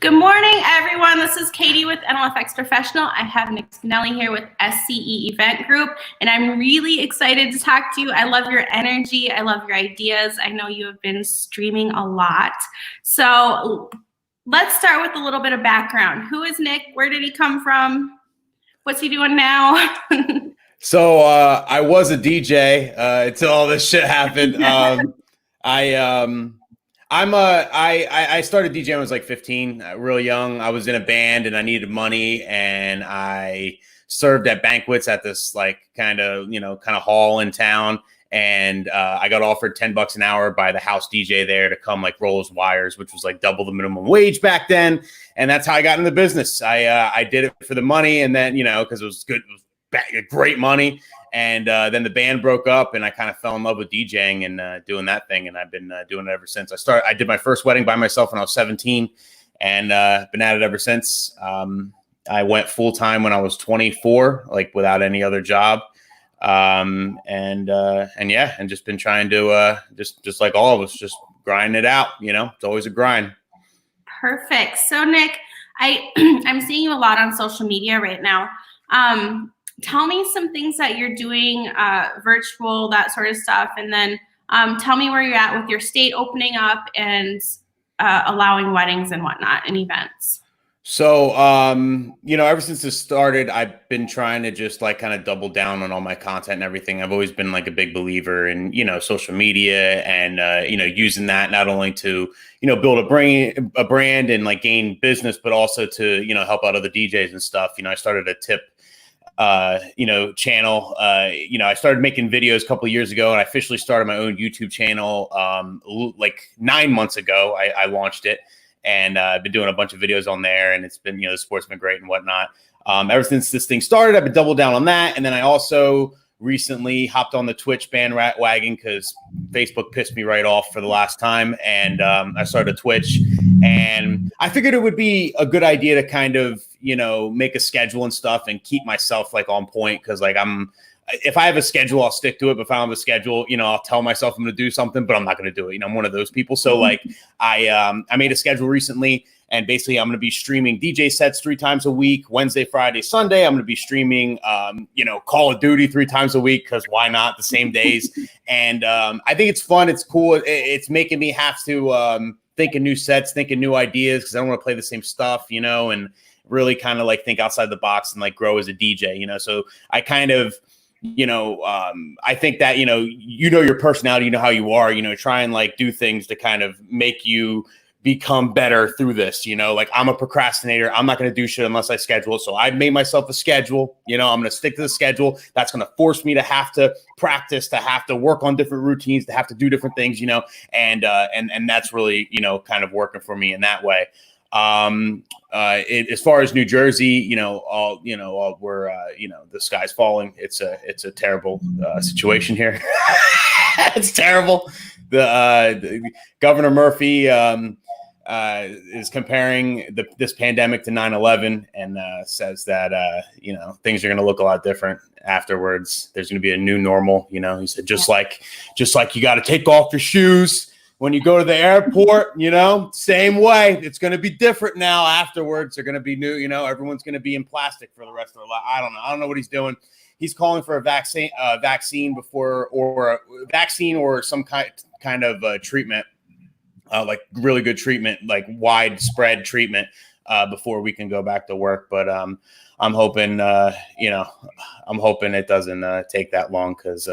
Good morning, everyone. This is Katie with NLFX Professional. I have Nick Spinelli here with SCE Event Group, and I'm really excited to talk to you. I love your energy. I love your ideas. I know you have been streaming a lot. So let's start with a little bit of background. Who is Nick? Where did he come from? What's he doing now? So I was a DJ until all this shit happened. I started DJing when I was like 15, real young. I was in a band and I needed money, and I served at banquets at this like kind of hall in town. And I got offered $10 an hour by the house DJ there to come like roll his wires, which was like double the minimum wage back then. And that's how I got into the business. I did it for the money, and then because it was good. It was great money, and then the band broke up, and I kind of fell in love with DJing and doing that thing, and I've been doing it ever since. I did my first wedding by myself when I was 17, and been at it ever since. I went full time when I was 24, like without any other job, and just been trying to just like all of us, just grind it out. It's always a grind. Perfect. So Nick, I'm seeing you a lot on social media right now. Tell me some things that you're doing, virtual, that sort of stuff. And then tell me where you're at with your state opening up and allowing weddings and whatnot and events. So, ever since this started, I've been trying to just like kind of double down on all my content and everything. I've always been like a big believer in, social media and, using that not only to, build a brand and like gain business, but also to, help out other DJs and stuff. I started a tip channel. I started making videos a couple of years ago, and I officially started my own YouTube channel like 9 months ago. I launched it, and I've been doing a bunch of videos on there, and it's been, the sport's been great and whatnot. Ever since this thing started, I've been double down on that. And then I also recently hopped on the Twitch bandwagon because Facebook pissed me right off for the last time. And I started a Twitch, and I figured it would be a good idea to kind of, make a schedule and stuff and keep myself like on point. Cause like if I have a schedule, I'll stick to it. But if I don't have a schedule, I'll tell myself I'm going to do something, but I'm not going to do it. I'm one of those people. So like I made a schedule recently, and basically I'm going to be streaming DJ sets 3 times a week, Wednesday, Friday, Sunday. I'm going to be streaming, Call of Duty 3 times a week. Cause why not, the same days. And I think it's fun. It's cool. It's making me have to think of new sets, think of new ideas. Cause I don't want to play the same stuff, and really kind of like think outside the box and like grow as a DJ, so I kind of, I think that, your personality, how you are, try and like do things to kind of make you become better through this, like I'm a procrastinator. I'm not going to do shit unless I schedule it. So I made myself a schedule, I'm going to stick to the schedule. That's going to force me to have to practice, to have to work on different routines, to have to do different things, and that's really, kind of working for me in that way. As far as New Jersey, we're, the sky's falling. It's a terrible situation here. It's terrible. The Governor Murphy is comparing this pandemic to 9/11 and says that things are going to look a lot different afterwards. There's going to be a new normal. He said just like you got to take off your shoes when you go to the airport, same way. It's going to be different now. Afterwards, they're going to be new. Everyone's going to be in plastic for the rest of their life. I don't know. I don't know what he's doing. He's calling for a vaccine before, or a vaccine or some kind of treatment, like really good treatment, like widespread treatment before we can go back to work. But I'm hoping, I'm hoping it doesn't take that long because,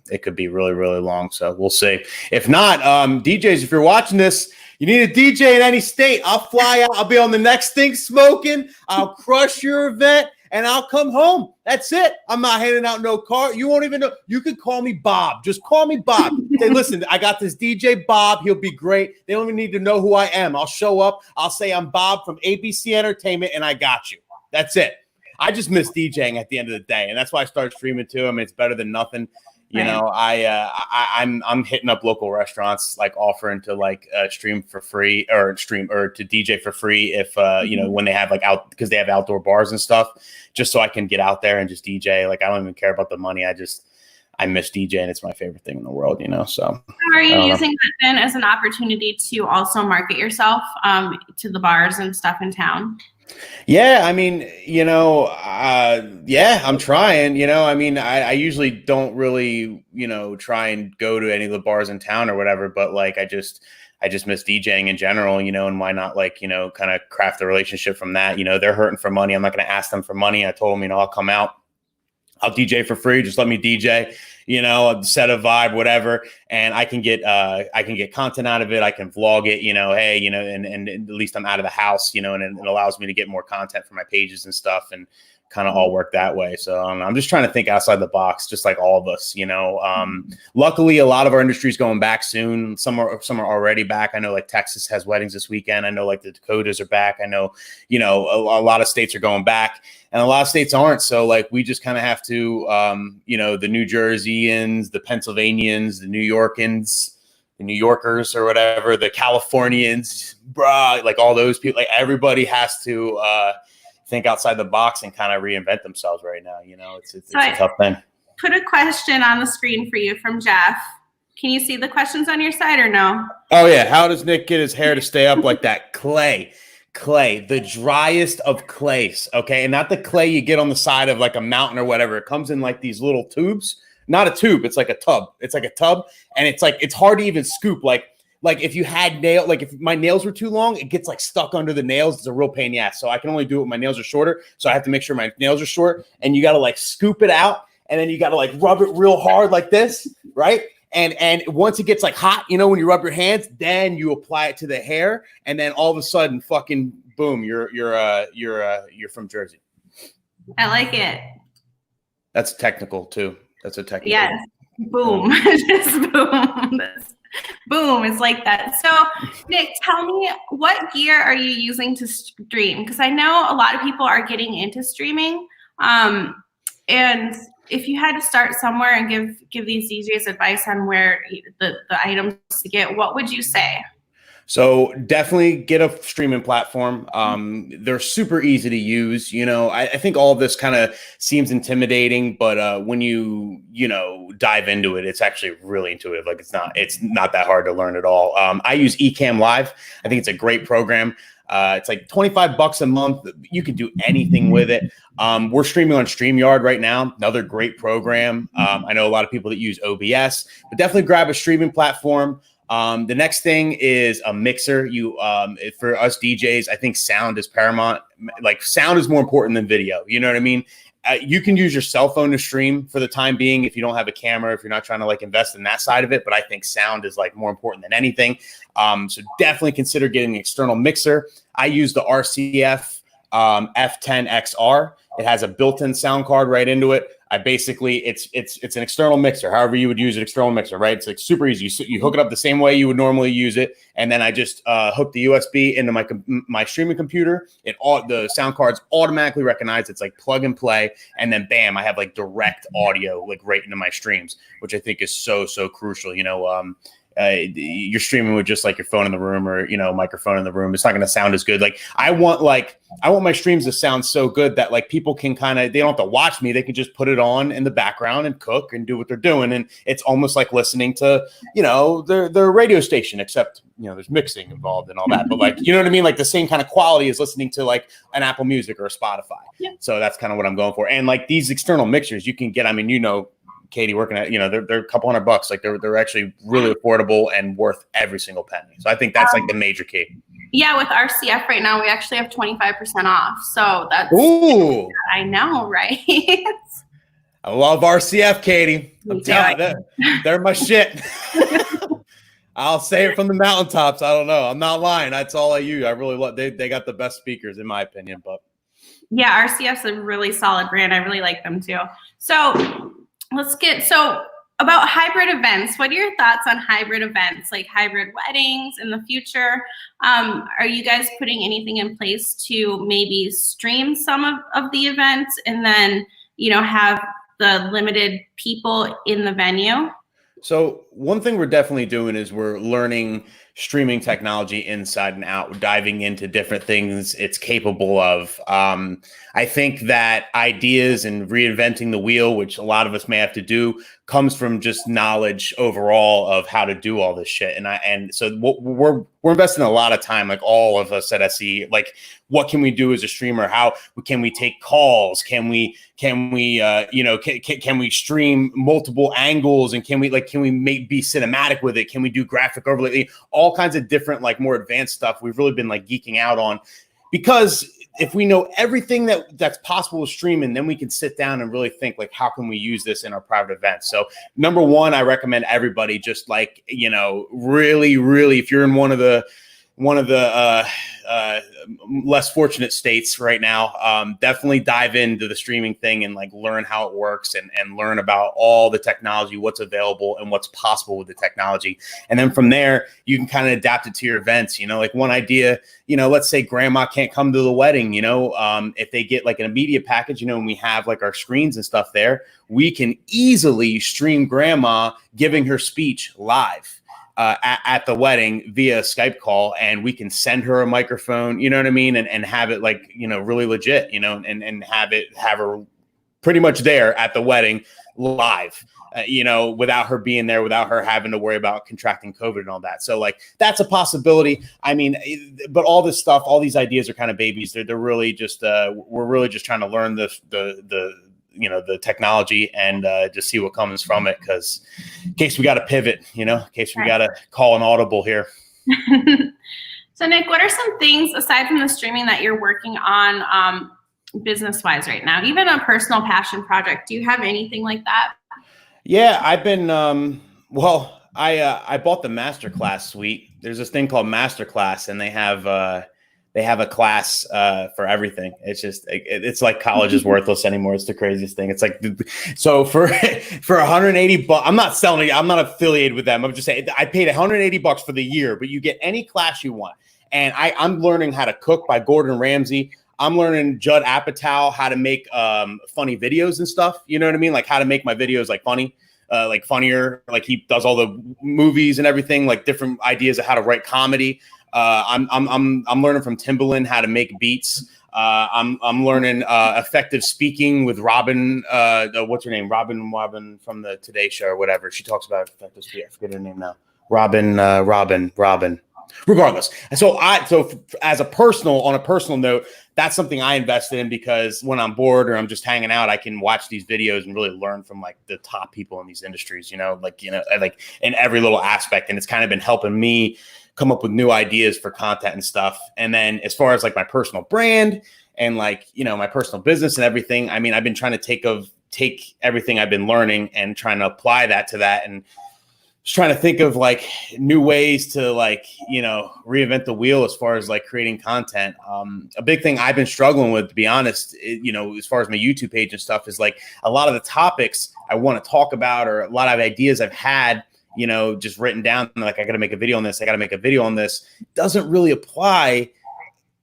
it could be really, really long. So we'll see. If not, DJs, if you're watching this, you need a DJ in any state. I'll fly out. I'll be on the next thing smoking. I'll crush your event and I'll come home. That's it. I'm not handing out no card. You won't even know. You could call me Bob. Just call me Bob. Say, listen, I got this DJ Bob. He'll be great. They don't even need to know who I am. I'll show up. I'll say I'm Bob from ABC Entertainment and I got you. That's it. I just miss DJing at the end of the day. And that's why I started streaming too. I mean, it's better than nothing. I'm hitting up local restaurants, like offering to like stream for free or to DJ for free if when they have like because they have outdoor bars and stuff, just so I can get out there and just DJ. Like I don't even care about the money. I miss DJing. It's my favorite thing in the world, you know. So are you using that then as an opportunity to also market yourself to the bars and stuff in town? Yeah, I mean, you know, yeah, I'm trying, you know, I mean, I usually don't really, you know, try and go to any of the bars in town or whatever, but like, I just miss DJing in general, you know, and why not, like, you know, kind of craft the relationship from that. You know, they're hurting for money. I'm not going to ask them for money. I told them, you know, I'll come out, I'll DJ for free. Just let me DJ, you know, set a vibe, whatever. And I can get content out of it. I can vlog it, you know, hey, you know, and at least I'm out of the house, you know, and it allows me to get more content for my pages and stuff and kind of all work that way. So I'm just trying to think outside the box, just like all of us, you know. Luckily, a lot of our industry is going back soon. Some are already back. I know like Texas has weddings this weekend. I know like the Dakotas are back. I know, you know, a lot of states are going back. And a lot of states aren't. So like we just kind of have to, you know, the New Jerseyans, the Pennsylvanians, the New Yorkers or whatever, the Californians, bruh, like all those people, like everybody has to think outside the box and kind of reinvent themselves right now. You know, it's a tough thing. Put a question on the screen for you from Jeff. Can you see the questions on your side or no? Oh yeah. How does Nick get his hair to stay up like that? Clay, the driest of clays. Okay. And not the clay you get on the side of like a mountain or whatever. It comes in like these little tubes, not a tube. It's like a tub. It's like a tub. And it's like, it's hard to even scoop. Like if you had if my nails were too long, it gets like stuck under the nails. It's a real pain in the ass. So I can only do it when my nails are shorter. So I have to make sure my nails are short, and you got to like scoop it out, and then you got to like rub it real hard like this. Right. And once it gets like hot, you know, when you rub your hands, then you apply it to the hair, and then all of a sudden, fucking boom, you're from Jersey. I like it. That's technical too. That's a technical. Yes. Boom. Just boom. Boom. It's like that. So Nick, tell me, what gear are you using to stream? Because I know a lot of people are getting into streaming. And if you had to start somewhere and give these DJs advice on where the items to get, what would you say? So definitely get a streaming platform. They're super easy to use. You know, I think all of this kind of seems intimidating, but when you know, dive into it, it's actually really intuitive. Like it's not that hard to learn at all. I use Ecamm Live. I think it's a great program. It's like $25 a month. You can do anything with it. We're streaming on StreamYard right now. Another great program. I know a lot of people that use OBS, but definitely grab a streaming platform. The next thing is a mixer. For us DJs, I think sound is paramount. Like sound is more important than video. You know what I mean? You can use your cell phone to stream for the time being if you don't have a camera, if you're not trying to like invest in that side of it. But I think sound is like more important than anything. So definitely consider getting an external mixer. I use the RCF F10XR. It has a built-in sound card right into it. I basically, it's an external mixer, however you would use an external mixer, right? It's like super easy. You hook it up the same way you would normally use it. And then I just hook the USB into my streaming computer. The sound cards automatically recognize it's like plug and play. And then bam, I have like direct audio, like right into my streams, which I think is so crucial. You know, you're streaming with just like your phone in the room or, you know, microphone in the room. It's not going to sound as good. Like I want my streams to sound so good that like people can they don't have to watch me. They can just put it on in the background and cook and do what they're doing. And it's almost like listening to, you know, their radio station, except, you know, there's mixing involved and all that. But like, you know what I mean? Like the same kind of quality as listening to like an Apple Music or a Spotify. Yeah. So that's kind of what I'm going for. And like these external mixers you can get, I mean, you know, Katie working at, you know, they're a couple $100. Like they're actually really affordable and worth every single penny. So I think that's like the major key. Yeah, with RCF right now, we actually have 25% off. So that's, ooh, I know, right? I love RCF, Katie. I'm telling you, they're my shit. I'll say it from the mountaintops. I don't know. I'm not lying. That's all I use. I really love. They got the best speakers in my opinion. But yeah, RCF's a really solid brand. I really like them too. So about hybrid events. What are your thoughts on hybrid events, like hybrid weddings in the future? Are you guys putting anything in place to maybe stream some of the events and then, you know, have the limited people in the venue? So one thing we're definitely doing is we're learning streaming technology inside and out, diving into different things it's capable of. I think that ideas and reinventing the wheel, which a lot of us may have to do, comes from just knowledge overall of how to do all this shit. And so we're investing a lot of time, like all of us at SE, like what can we do as a streamer? How can we take calls? Can we stream multiple angles, and can we be cinematic with it? Can we do graphic overlay? All kinds of different, like, more advanced stuff we've really been like geeking out on, because if we know everything that's possible with streaming, then we can sit down and really think, like, how can we use this in our private events? So number one, I recommend everybody just, like, really, really, if you're in one of the less fortunate states right now, definitely dive into the streaming thing and like learn how it works and learn about all the technology, what's available and what's possible with the technology. And then from there, you can kind of adapt it to your events. Like one idea, let's say grandma can't come to the wedding, if they get like an immediate package, and we have like our screens and stuff there, we can easily stream grandma giving her speech live. At the wedding via Skype call, and we can send her a microphone, you know what I mean? And have it like, really legit, and have her pretty much there at the wedding live, without her being there, without her having to worry about contracting COVID and all that. So like, that's a possibility. I mean, but all this stuff, all these ideas are kind of babies. They're really just, we're really just trying to learn the technology and just see what comes from it, because in case we got to pivot, in case we got to call an audible here. So Nick, what are some things aside from the streaming that you're working on business-wise right now, even a personal passion project? Do you have anything like that? Yeah, I've been, I bought the Masterclass suite. There's this thing called Masterclass, and they have a class for everything. It's just, it's like college is worthless anymore. It's the craziest thing. It's like, so for $180, I'm not selling it. I'm not affiliated with them. I'm just saying I paid $180 for the year, but you get any class you want. And I'm learning how to cook by Gordon Ramsay. I'm learning Judd Apatow how to make funny videos and stuff. You know what I mean? Like how to make my videos like funny. Like funnier, like he does all the movies and everything, like different ideas of how to write comedy. I'm learning from Timbaland how to make beats. I'm learning effective speaking with Robin. What's her name? Robin from the Today Show or whatever. She talks about effective speaking. I forget her name now. Robin. Regardless, so as a personal note, that's something I invested in, because when I'm bored or I'm just hanging out, I can watch these videos and really learn from like the top people in these industries. Like in every little aspect, and it's kind of been helping me come up with new ideas for content and stuff. And then as far as like my personal brand and like, my personal business and everything, I mean, I've been trying to take everything I've been learning and trying to apply that to that, and just trying to think of like new ways to like, reinvent the wheel as far as like creating content. A big thing I've been struggling with, to be honest, as far as my YouTube page and stuff, is like a lot of the topics I want to talk about, or a lot of ideas I've had, just written down, like I got to make a video on this, doesn't really apply,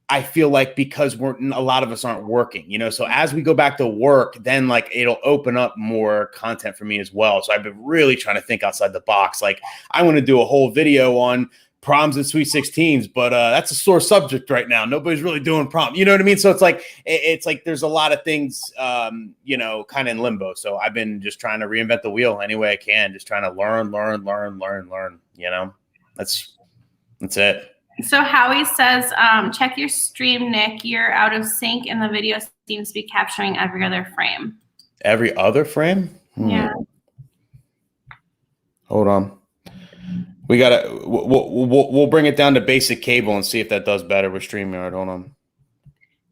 I feel like, because a lot of us aren't working, so as we go back to work, then like it'll open up more content for me as well. So I've been really trying to think outside the box. Like I want to do a whole video on proms and Sweet 16s, but that's a sore subject right now. Nobody's really doing prom. You know what I mean? So it's like there's a lot of things, kind of in limbo. So I've been just trying to reinvent the wheel any way I can, just trying to learn. That's it. So Howie says, check your stream, Nick. You're out of sync, and the video seems to be capturing every other frame. Every other frame? Yeah. Hold on. We'll bring it down to basic cable and see if that does better with StreamYard. Hold on.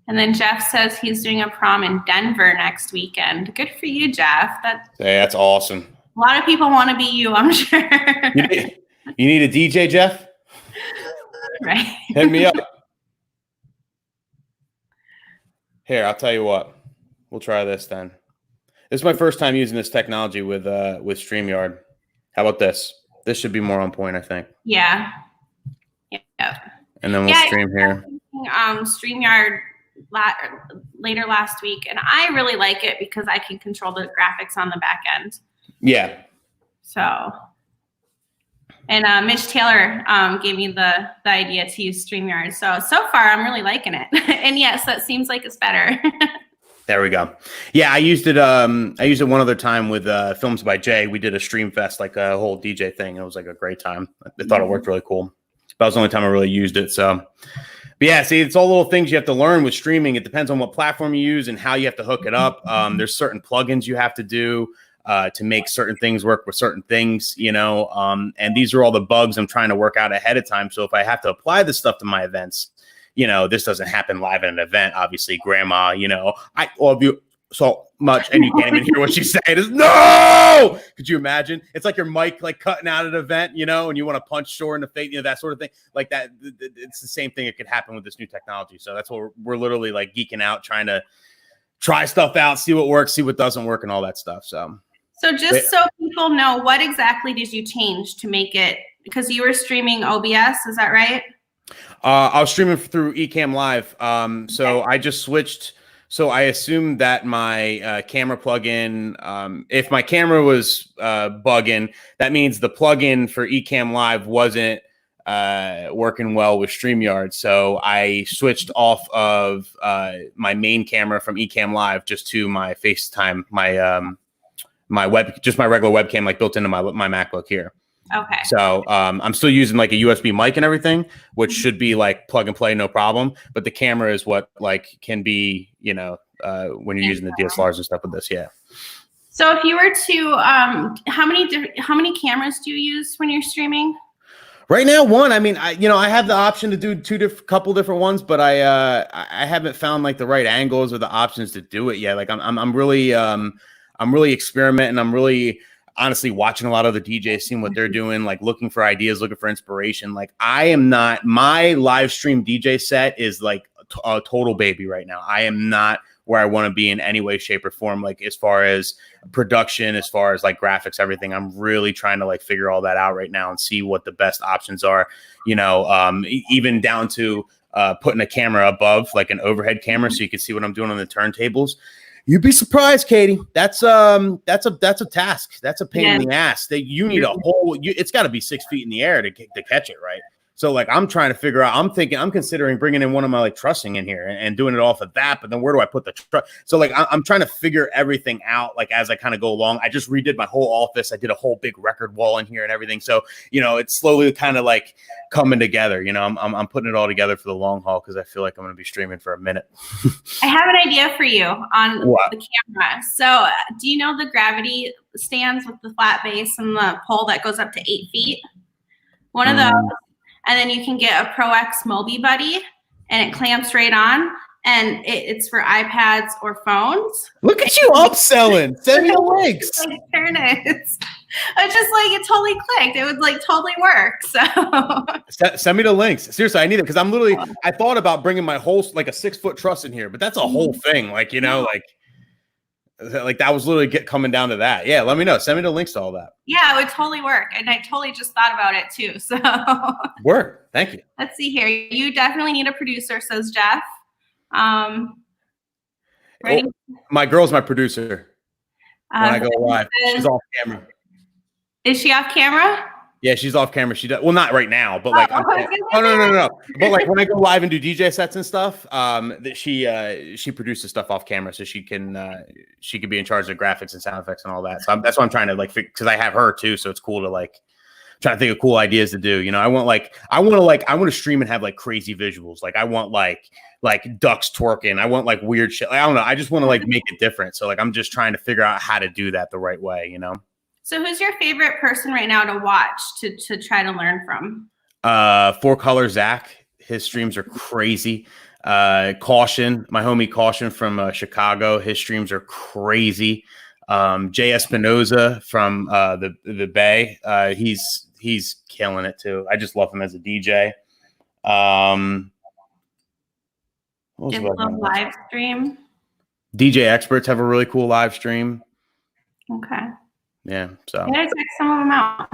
And then Jeff says he's doing a prom in Denver next weekend. Good for you, Jeff. That's awesome. A lot of people want to be you, I'm sure. You need a DJ, Jeff? Right. Hit me up. Here, I'll tell you what. We'll try this then. This is my first time using this technology with StreamYard. How about this? This should be more on point, I think. Yeah. And then we'll stream here. StreamYard later last week, and I really like it because I can control the graphics on the back end. Yeah. So And Mitch Taylor gave me the idea to use StreamYard. So far, I'm really liking it. And yes, that seems like it's better. There we go. Yeah, I used it. I used it one other time with Films by Jay. We did a stream fest, like a whole DJ thing. It was like a great time. I thought it worked really cool. That was the only time I really used it. So, but yeah, see, it's all little things you have to learn with streaming. It depends on what platform you use and how you have to hook it up. There's certain plugins you have to do to make certain things work with certain things, you know. And these are all the bugs I'm trying to work out ahead of time. So if I have to apply this stuff to my events, you know, this doesn't happen live at an event. Obviously, grandma, you know, I love you so much, and you can't even hear what she's saying. Is no. Could you imagine? It's like your mic like cutting out at an event, you know, and you want to punch Shore in the face, you know, that sort of thing. Like that. It's the same thing. It could happen with this new technology. So that's what we're literally like geeking out, trying to try stuff out, see what works, see what doesn't work, and all that stuff. So just so people know, what exactly did you change to make it? Because you were streaming OBS, is that right? I was streaming through Ecamm Live. So I just switched. So I assumed that my camera plugin, if my camera was bugging, that means the plugin for Ecamm Live wasn't working well with StreamYard. So I switched off of my main camera from Ecamm Live just to my FaceTime, my regular webcam, like built into my MacBook here. Okay. So I'm still using like a USB mic and everything, which should be like plug and play, no problem. But the camera is what like can be, you know, when you're using the DSLRs and stuff with this. Yeah. So if you were to, how many cameras do you use when you're streaming? Right now, one. I mean, I have the option to do couple different ones, but I haven't found like the right angles or the options to do it yet. Like I'm really experimenting. I'm really honestly watching a lot of the DJs, seeing what they're doing, like looking for ideas, looking for inspiration. Like I am not, my live stream DJ set is like a total baby right now. I am not where I want to be in any way, shape, or form. Like as far as production, as far as like graphics, everything, I'm really trying to like figure all that out right now and see what the best options are, you know, even down to putting a camera above, like an overhead camera, so you can see what I'm doing on the turntables. You'd be surprised, Katie. That's a task. That's a pain in the ass. That you need a whole. It's got to be 6 feet in the air to catch it, right? So like I'm trying to figure out. I'm considering bringing in one of my like trussing in here and doing it off of that. But then where do I put the truss? So like I'm trying to figure everything out like as I kind of go along. I just redid my whole office. I did a whole big record wall in here and everything. So you know it's slowly kind of like coming together. You know I'm putting it all together for the long haul because I feel like I'm going to be streaming for a minute. I have an idea for you on the camera. So do you know the gravity stands with the flat base and the pole that goes up to 8 feet? One of those. And then you can get a Pro X Mobi Buddy, and it clamps right on, and it's for iPads or phones. Look at you upselling. Send me the links. Turn it. It's just like it totally clicked. It would like totally work. So send me the links. Seriously, I need it because I'm literally. I thought about bringing my whole like a 6 foot truss in here, but that's a whole thing. Like you know, like that was literally coming down to that. Yeah, let me know. Send me the links to all that. Yeah, it would totally work. And I totally just thought about it too. So work. Thank you. Let's see here. You definitely need a producer, says Jeff. My girl's my producer. When I go live, she's off camera. Is she off camera? Yeah, she's off camera. She does well, not right now, but like, no. But like when I go live and do DJ sets and stuff, that she produces stuff off camera, so she can be in charge of graphics and sound effects and all that. So that's why I'm trying to like, because I have her too, so it's cool to like try to think of cool ideas to do. You know, I want to stream and have like crazy visuals. Like I want like ducks twerking. I want like weird shit. I don't know. I just want to like make it different. So like I'm just trying to figure out how to do that the right way. You know. So who's your favorite person right now to watch to try to learn from? Four Color Zach. His streams are crazy. Caution, my homie Caution from Chicago. His streams are crazy. Jay Espinoza from the Bay. He's killing it too. I just love him as a DJ. Live stream. DJ Experts have a really cool live stream. Okay. Yeah, so I gotta check some of them out.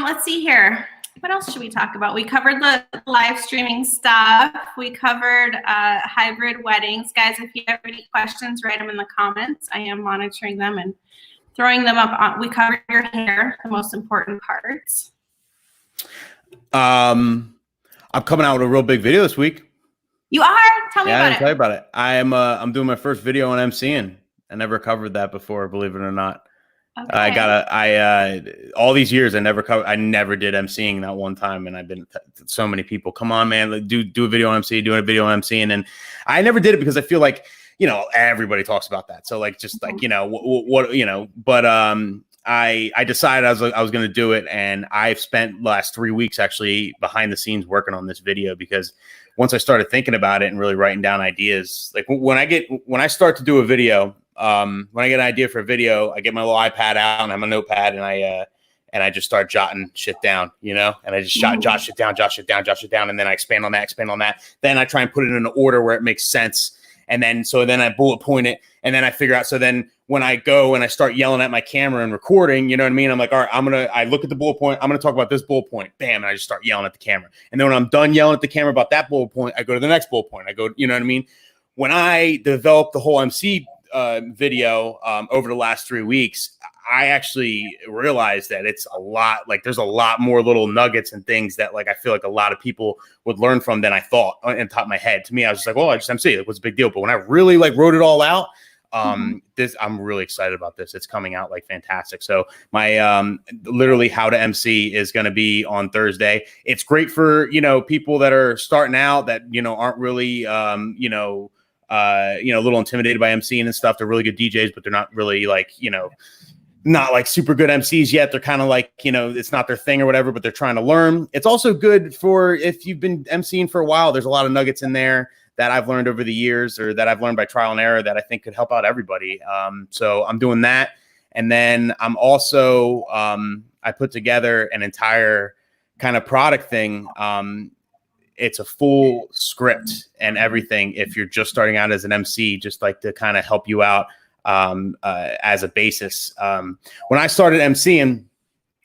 Let's see here. What else should we talk about? We covered the live streaming stuff. We covered hybrid weddings. Guys, if you have any questions, write them in the comments. I am monitoring them and throwing them up on, we covered your hair, the most important parts. I'm coming out with a real big video this week. You are? Tell me Yeah, I about didn't it. tell you about it. I'm doing my first video on MCing. I never covered that before, believe it or not. Okay. All these years I never did MCing that one time, and I've been so many people, come on, man, do a video on MC, doing a video on MCing, and I never did it because I feel like, you know, everybody talks about that. So like, just like, you know, what you know, but I decided I was going to do it, and I've spent the last 3 weeks actually behind the scenes working on this video, because once I started thinking about it and really writing down ideas, like when I start to do a video, when I get an idea for a video, I get my little iPad out and I have my notepad, and I just start jotting shit down, you know, and I just jot shit down, and then I expand on that. Then I try and put it in an order where it makes sense. And then, then I bullet point it, and then I figure out. So then when I go and I start yelling at my camera and recording, you know what I mean? I'm like, all right, I look at the bullet point. I'm going to talk about this bullet point. Bam. And I just start yelling at the camera. And then when I'm done yelling at the camera about that bullet point, I go to the next bullet point. I go, you know what I mean? When I developed the whole MC video over the last 3 weeks, I actually realized that it's a lot, like there's a lot more little nuggets and things that like I feel like a lot of people would learn from than I thought on top of my head. To me, I was just like, well, I just MC, like, what's the big deal? But when I really like wrote it all out, I'm really excited about this. It's coming out like fantastic. So my literally how to MC is going to be on Thursday. It's great for, you know, people that are starting out that, you know, aren't really a little intimidated by MCing and stuff. They're really good DJs, but they're not really like, you know, not like super good MCs yet. They're kind of like, you know, it's not their thing or whatever, but they're trying to learn. It's also good for if you've been MCing for a while. There's a lot of nuggets in there that I've learned over the years, or that I've learned by trial and error, that I think could help out everybody. So I'm doing that. And then I'm also, I put together an entire kind of product thing. It's a full script and everything. If you're just starting out as an MC, just like to kind of help you out as a basis. When I started MCing,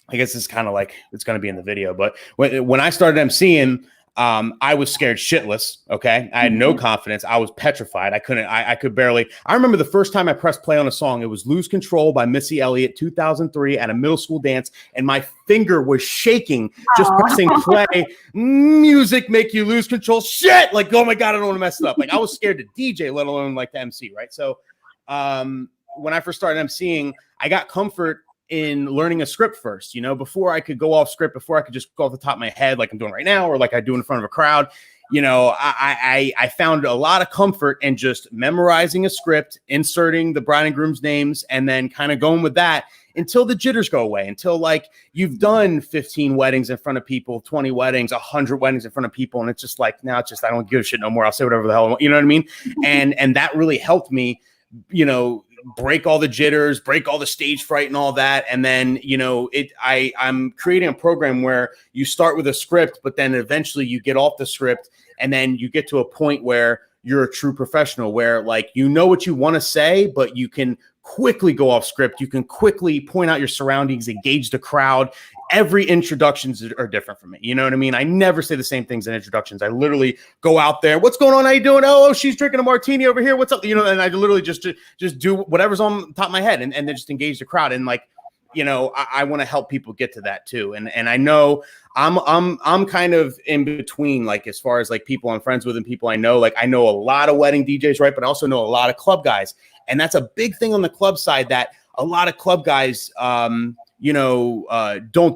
I guess it's kind of like, it's going to be in the video, but when I started MCing, I was scared shitless. Okay. I had no confidence. I was petrified. I could barely, I remember the first time I pressed play on a song, it was Lose Control by Missy Elliott, 2003 at a middle school dance. And my finger was shaking, just pressing play. Music make you lose control. Shit. Like, oh my God, I don't want to mess it up. Like, I was scared to DJ, let alone like to MC. Right. So, when I first started MCing, I got comfort in learning a script first, you know, before I could go off script, before I could just go off the top of my head, like I'm doing right now, or like I do in front of a crowd. You know, I found a lot of comfort in just memorizing a script, inserting the bride and groom's names, and then kind of going with that until the jitters go away, until like you've done 15 weddings in front of people, 20 weddings, 100 weddings in front of people. And it's just like, now it's just, I don't give a shit no more. I'll say whatever the hell I want, you know what I mean? And that really helped me, you know, break all the jitters, break all the stage fright and all that. And then, you know, I'm creating a program where you start with a script, but then eventually you get off the script, and then you get to a point where you're a true professional, where like, you know what you want to say, but you can quickly go off script. You can quickly point out your surroundings, engage the crowd. Every introductions are different for me. You know what I mean? I never say the same things in introductions. I literally go out there. What's going on? How you doing? Oh, she's drinking a martini over here. What's up? You know, and I literally just do whatever's on top of my head, and then just engage the crowd. And like, you know, I want to help people get to that too. And I know I'm kind of in between, like, as far as like people I'm friends with and people I know. Like, I know a lot of wedding DJs, right? But I also know a lot of club guys. And that's a big thing on the club side that a lot of club guys, don't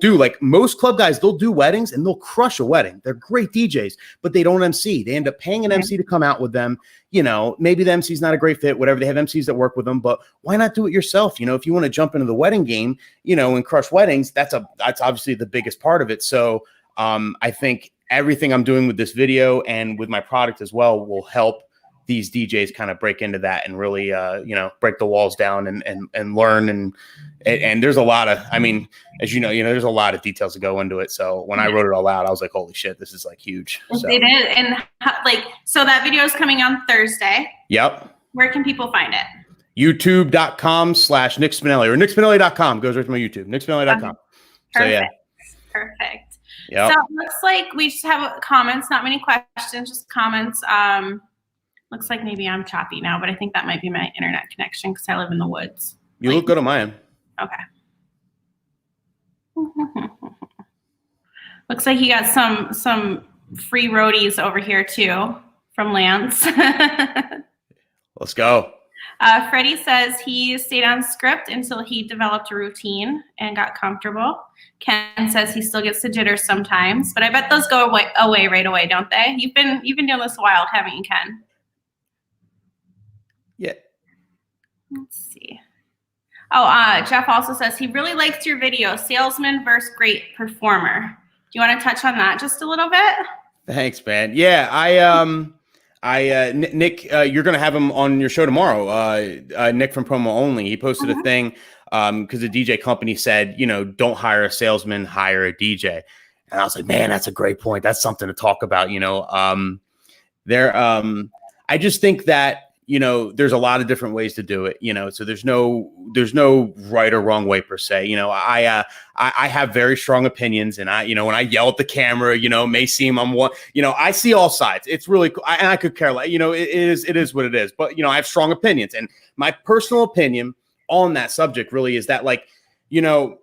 do. Like, most club guys, they'll do weddings and they'll crush a wedding. They're great DJs, but they don't MC. They end up paying an MC to come out with them. You know, maybe the MC's not a great fit, whatever. They have MCs that work with them, but why not do it yourself? You know, if you want to jump into the wedding game, you know, and crush weddings, that's obviously the biggest part of it. So I think everything I'm doing with this video and with my product as well will help these DJs kind of break into that and really, break the walls down and learn. And there's a lot of, I mean, as you know, there's a lot of details to go into it. So when I wrote it all out, I was like, holy shit, this is like huge. So. It is. And like, so that video is coming on Thursday. Yep. Where can people find it? YouTube.com/Nick Spinelli, or NickSpinelli.com goes right to my YouTube, NickSpinelli.com. So yeah. Perfect. Yep. So it looks like we just have comments, not many questions, just comments. Looks like maybe I'm choppy now, but I think that might be my internet connection because I live in the woods. You look good on my end. Okay. Looks like you got some free roadies over here too from Lance. Let's go. Freddie says he stayed on script until he developed a routine and got comfortable. Ken says he still gets the jitters sometimes, but I bet those go away right away, don't they? You've been doing this a while, haven't you, Ken? Yeah. Let's see. Oh, Jeff also says he really likes your video, salesman versus great performer. Do you want to touch on that just a little bit? Thanks, man. Yeah, Nick, you're going to have him on your show tomorrow. Nick from Promo Only. He posted a thing because the DJ company said, don't hire a salesman, hire a DJ. And I was like, man, that's a great point. That's something to talk about. I just think that, there's a lot of different ways to do it, so there's no right or wrong way per se. I have very strong opinions, and when I yell at the camera, may seem I'm one, I see all sides. It's really cool. And I could care less, it is what it is, but I have strong opinions, and my personal opinion on that subject really is that, like, the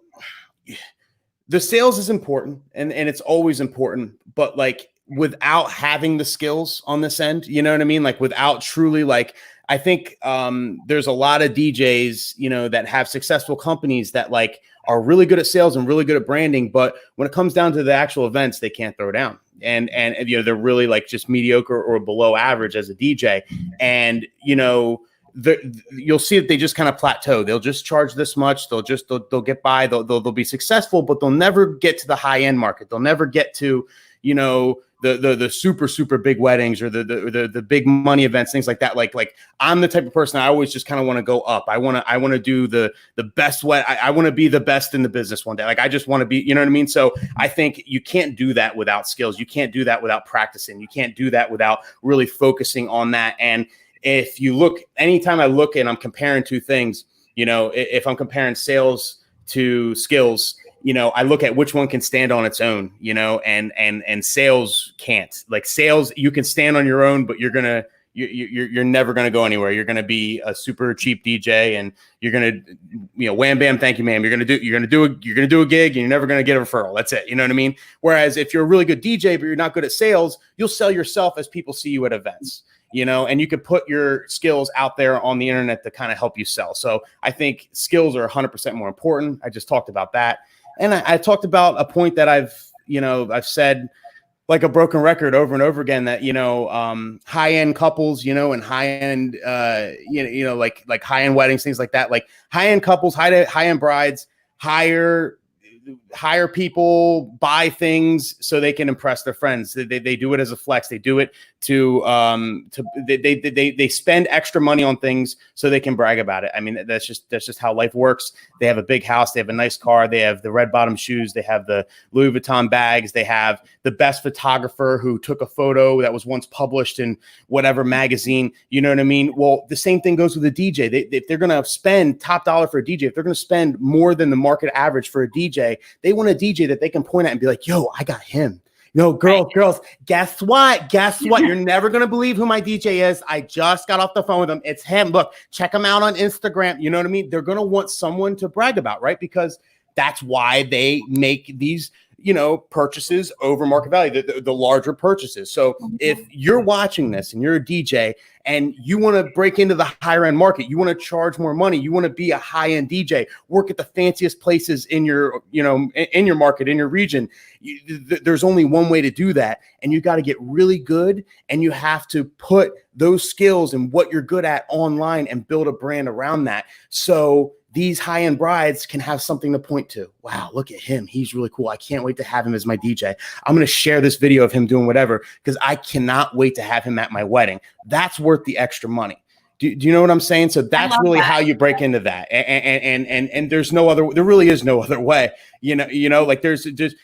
sales is important and it's always important, but like, without having the skills on this end, you know what I mean? Like, without truly, like, I think there's a lot of DJs, that have successful companies that like are really good at sales and really good at branding, but when it comes down to the actual events, they can't throw down. And they're really like just mediocre or below average as a DJ. And, you'll see that they just kind of plateau. They'll just charge this much. They'll get by. They'll be successful, but they'll never get to the high end market. They'll never get to, the super big weddings or the big money events, things like that. Like I'm the type of person, I always just kind of want to go up. I want to do the best I want to be the best in the business one day. Like, I just want to be, you know what I mean? So I think you can't do that without skills. You can't do that without practicing. You can't do that without really focusing on that. And if you look, anytime I look and I'm comparing two things, if I'm comparing sales to skills, I look at which one can stand on its own, and sales can't. Like, sales, you can stand on your own, but you're never gonna go anywhere. You're gonna be a super cheap DJ, and you're gonna, wham bam, thank you, ma'am. You're gonna do a gig, and you're never gonna get a referral. That's it. You know what I mean? Whereas if you're a really good DJ, but you're not good at sales, you'll sell yourself as people see you at events. And you could put your skills out there on the internet to kind of help you sell. So I think skills are 100% more important. I just talked about that. And I talked about a point that I've said like a broken record over and over again, that, high-end couples, and high-end, like high-end weddings, things like that, like high-end couples, high-end brides, hire people, buy things so they can impress their friends. They do it as a flex. They do it they spend extra money on things so they can brag about it. I mean, that's just how life works. They have a big house. They have a nice car. They have the red bottom shoes. They have the Louis Vuitton bags. They have the best photographer who took a photo that was once published in whatever magazine. You know what I mean? Well, the same thing goes with a DJ. If they're going to spend top dollar for a DJ, if they're going to spend more than the market average for a DJ, they want a DJ that they can point at and be like, yo, I got him. No, girls, guess what? You're never going to believe who my DJ is. I just got off the phone with him. It's him. Look, check him out on Instagram. You know what I mean? They're going to want someone to brag about, right? Because that's why they make these, purchases over market value, the larger purchases. So if you're watching this and you're a DJ and you want to break into the higher end market, you want to charge more money, you want to be a high end DJ, work at the fanciest places in your, in your market, in your region, there's only one way to do that. And you got to get really good, and you have to put those skills and what you're good at online and build a brand around that. So these high-end brides can have something to point to. Wow, look at him. He's really cool. I can't wait to have him as my DJ. I'm going to share this video of him doing whatever because I cannot wait to have him at my wedding. That's worth the extra money. Do you know what I'm saying? So that's really how you break into that. And there really is no other way. Like there's just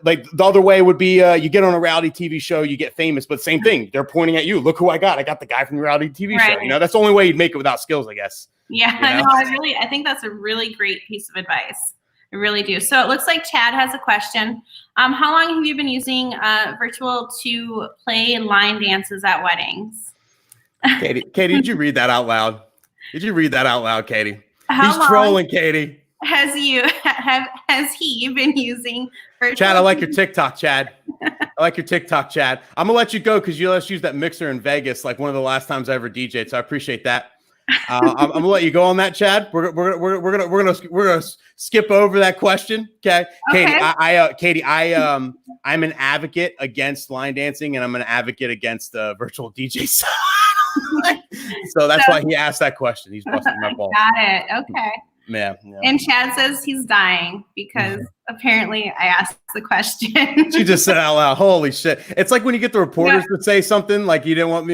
like the other way would be you get on a reality TV show, you get famous, but same thing. They're pointing at you. Look who I got. I got the guy from the reality TV show. That's the only way you'd make it without skills, I guess. Yeah, I think that's a really great piece of advice. I really do. So it looks like Chad has a question. How long have you been using virtual to play line dances at weddings? Katie, did you read that out loud? Katie? How He's long trolling, Katie. has he been using virtual? Chad, I like your TikTok, Chad. I like your TikTok, Chad. I'm gonna let you go because you let us use that mixer in Vegas, like one of the last times I ever DJ'd. So I appreciate that. I'm gonna let you go on that, Chad. We're gonna skip over that question. Okay, Katie. Katie, I'm an advocate against line dancing, and I'm an advocate against virtual DJ. So that's why he asked that question. He's busting my balls. Got it. Okay. Yeah. And Chad says he's dying because apparently I asked the question. She just said out loud, holy shit. It's like when you get the reporters that say something like you didn't want,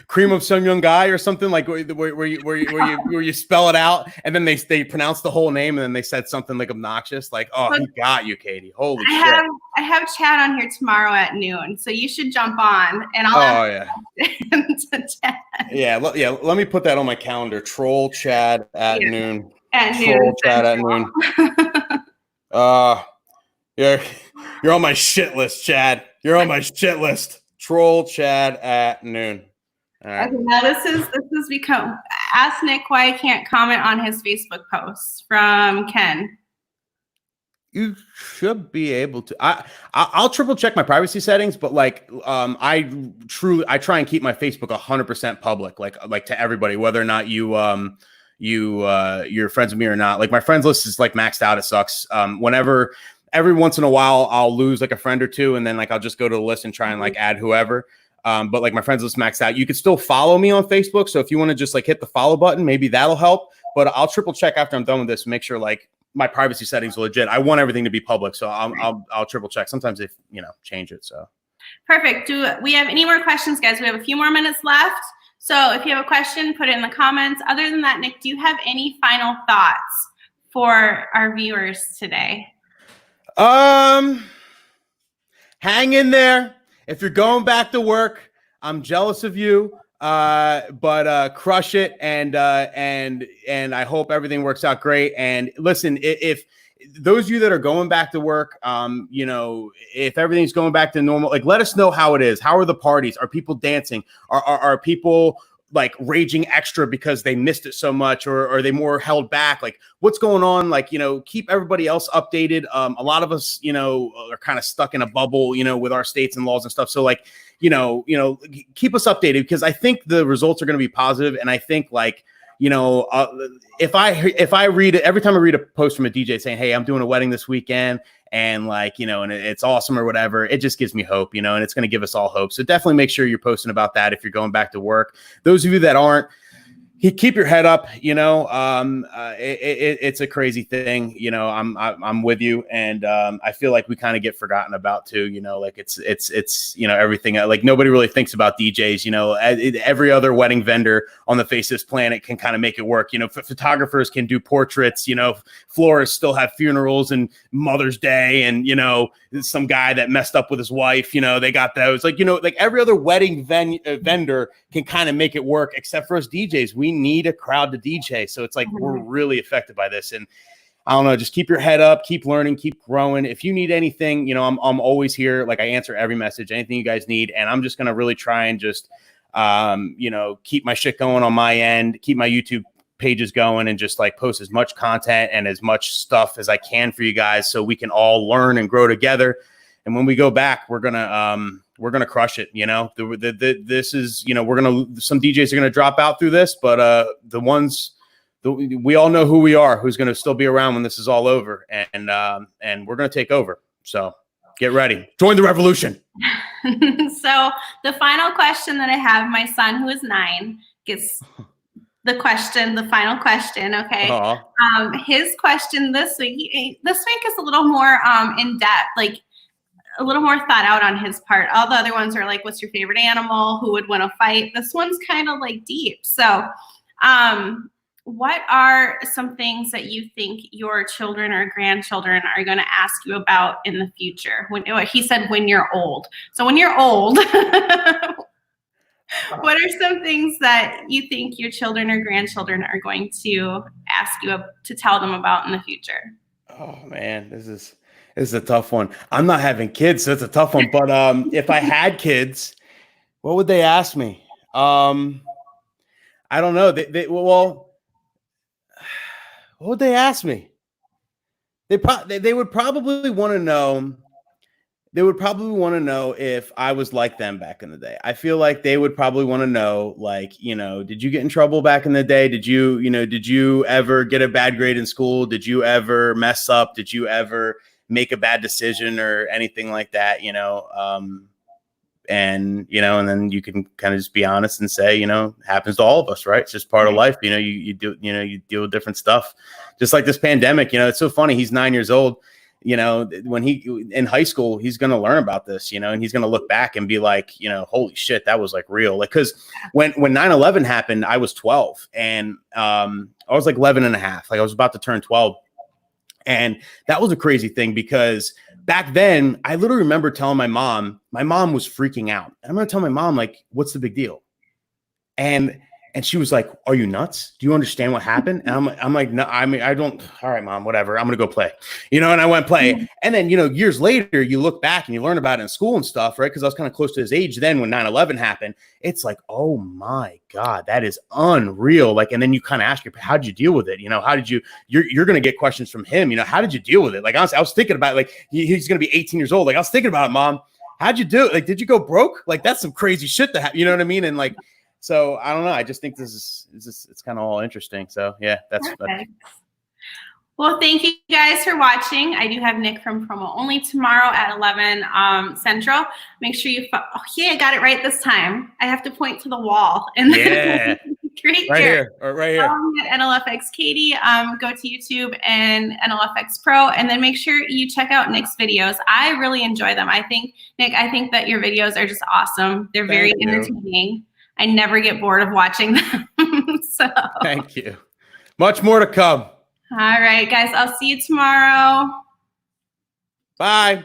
cream of some young guy or something like where you spell it out and then they pronounce the whole name and then they said something like obnoxious. Like, oh, he got you, Katie. Holy shit. I have Chad on here tomorrow at noon, so you should jump on and I'll to Chad. Yeah. Let me put that on my calendar. Troll Chad at noon. Troll Chad at noon. You're on my shit list, Chad. You're on my shit list. Troll Chad at noon. All right. Okay, now this has become ask Nick why I can't comment on his Facebook posts from Ken. You should be able to. I'll triple check my privacy settings, but like I try and keep my Facebook 100% public, like to everybody, whether or not you're friends with me or not. Like my friends list is like maxed out. It sucks. Every once in a while I'll lose like a friend or two, and then like I'll just go to the list and try and like add whoever. But like my friends list maxed out. You can still follow me on Facebook, so if you want to just like hit the follow button, maybe that'll help. But I'll triple check after I'm done with this and make sure like my privacy settings are legit. I want everything to be public, so I'll triple check. Sometimes they change it. So perfect. Do we have any more questions, guys? We have a few more minutes left. So if you have a question, put it in the comments. Other than that, Nick, do you have any final thoughts for our viewers today? Hang in there. If you're going back to work, I'm jealous of you. But crush it, and I hope everything works out great. And listen, if those of you that are going back to work, if everything's going back to normal, like let us know how it is. How are the parties? Are people dancing? Are people like raging extra because they missed it so much, or are they more held back? Like what's going on? Like, keep everybody else updated. A lot of us, are kind of stuck in a bubble, with our states and laws and stuff. So like, keep us updated because I think the results are going to be positive. And I think like, if I read it, every time I read a post from a DJ saying, hey, I'm doing a wedding this weekend and like, and it's awesome or whatever, it just gives me hope, and it's going to give us all hope. So definitely make sure you're posting about that if you're going back to work. Those of you that aren't, keep your head up. It's a crazy thing. I'm with you, and I feel like we kind of get forgotten about too. Like it's everything. Like nobody really thinks about DJs. Every other wedding vendor on the face of this planet can kind of make it work. Photographers can do portraits. Florists still have funerals and Mother's Day, and some guy that messed up with his wife. They got those. Like every other wedding vendor can kind of make it work, except for us DJs. We need a crowd to DJ. So it's like we're really affected by this. And I don't know, just keep your head up, keep learning, keep growing. If you need anything, I'm always here. Like I answer every message, anything you guys need. And I'm just going to really try and just, keep my shit going on my end, keep my YouTube pages going, and just like post as much content and as much stuff as I can for you guys so we can all learn and grow together. And when we go back, we're going to crush it. This is, some DJs are going to drop out through this, but we all know who we are, who's going to still be around when this is all over, and we're going to take over. So get ready, join the revolution. So the final question that I have, my son who is 9 gets the final question. Okay. His question this week is a little more in depth, like a little more thought out on his part. All the other ones are like, what's your favorite animal? Who would win a fight? This one's kind of like deep. So what are some things that you think your children or grandchildren are going to ask you about in the future? He said, when you're old. So when you're old, what are some things that you think your children or grandchildren are going to ask you to tell them about in the future? Oh man, this is a tough one. I'm not having kids, so it's a tough one. But if I had kids, what would they ask me? I don't know. What would they ask me? They would probably want to know. They would probably want to know if I was like them back in the day. I feel like they would probably want to know, like, did you get in trouble back in the day? Did you ever get a bad grade in school? Did you ever mess up? Did you ever make a bad decision or anything like that? And then you can kind of just be honest and say, happens to all of us, right? It's just part of life. You deal with different stuff, just like this pandemic. It's so funny. He's 9 years old. When he in high school, he's going to learn about this, and he's going to look back and be like, holy shit, that was like real. Like, cause when 9/11 happened, I was 12 and, I was like 11 and a half. Like I was about to turn 12. And that was a crazy thing because back then I literally remember telling my mom was freaking out. And I'm going to tell my mom, like, what's the big deal? And she was like, are you nuts? Do you understand what happened? And I'm like, no, I mean, I don't. All right, mom, whatever. I'm going to go play, and I went play. And then, years later, you look back and you learn about it in school and stuff, right? Because I was kind of close to his age then when 9/11 happened. It's like, oh my God, that is unreal. Like, and then you kind of ask, how did you deal with it? How did you're going to get questions from him. How did you deal with it? Like, honestly, I was thinking about it, like, he's going to be 18 years old. Like, I was thinking about it, mom. How'd you do it? Like, did you go broke? Like, that's some crazy shit to have, you know what I mean? And like, so I don't know. I just think this is it's kind of all interesting. So yeah, that's. Well, thank you guys for watching. I do have Nick from Promo Only tomorrow at 11 Central. Make sure you. Oh yeah, I got it right this time. I have to point to the wall. And yeah, great. Right here, or right here. At NLFX Katie. Go to YouTube and NLFX Pro, and then make sure you check out Nick's videos. I really enjoy them. I think that your videos are just awesome. They're very entertaining. I never get bored of watching them. So thank you. Much more to come. All right, guys. I'll see you tomorrow. Bye.